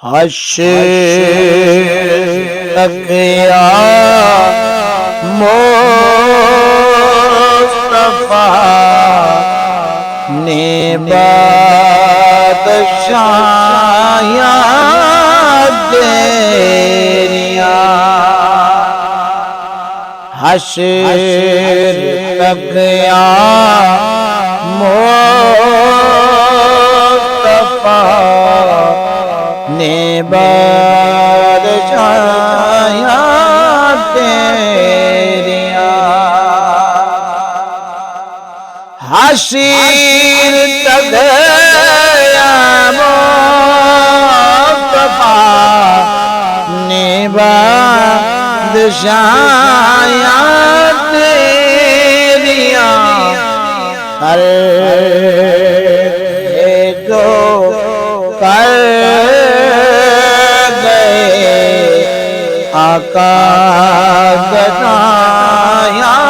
حشر تک یا مصطفیٰ نے بادشاہیاں تیریاں، حشر تک یا مصطفیٰ نے بادشاہیاں تیریاں، حشر تک یا مصطفیٰ نے بادشاہیاں تیریاں، ہر جو کر آقا گدایاں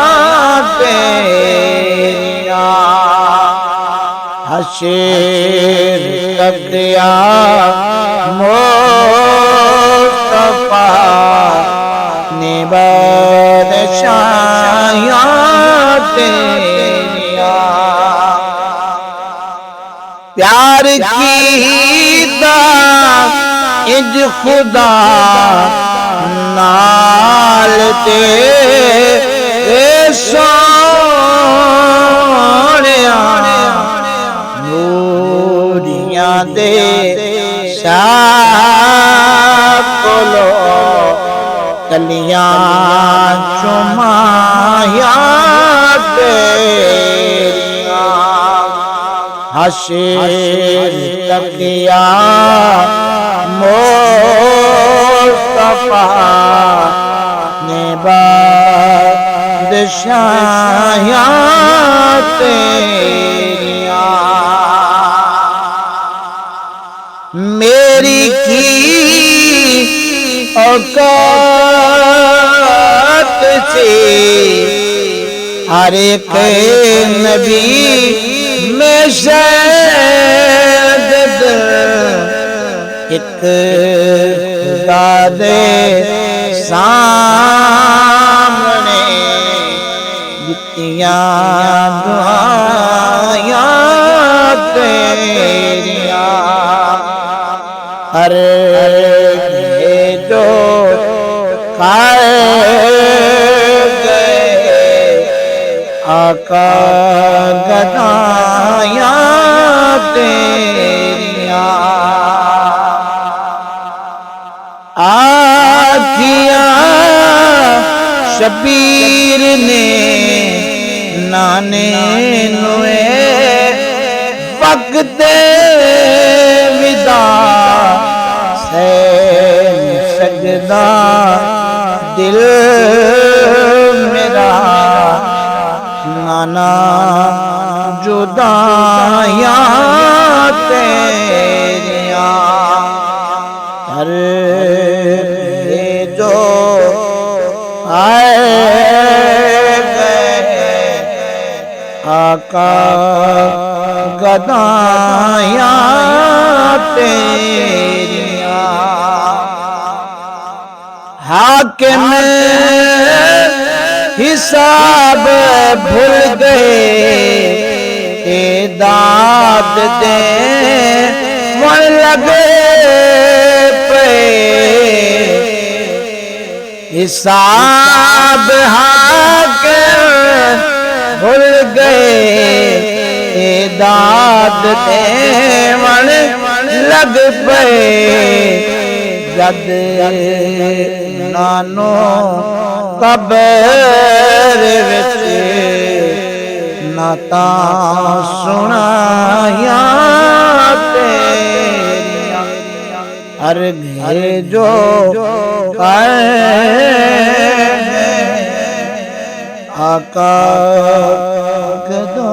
تیریاں، حشر تک یا مصطفیٰ نے بادشاہیاں تیریاں، پیار کی اج خدا نال تیرے سونیا، نوریاں دے شاہ کولو کلیاں چمایاں تیریاں، حشر تک یا مصطفیٰ نے بادشاہیاں تیریاں، میری کی اوقات سے ہر ایک نبی میں شاید ایک خدا دے سامنے جتیاں دعایاں تیریاں، ہر جو کر گئے آقا گدایاں تیریاں، آکھیاں شبیر نے نانے نوے وقت وداع سے سجدہ دل میرا نانا جدایاں تیریاں، ہر جو آئے گئے آقا گدایاں تیریاں، حاکم حساب بھول گئے داد دے من لگے پہ، حساب حاکم بھول گئے داد دے من لگ پہ، جد نانو قبر وچ نعتاں سنایاں تیریاں، ہر گھر جو کر آقا گدا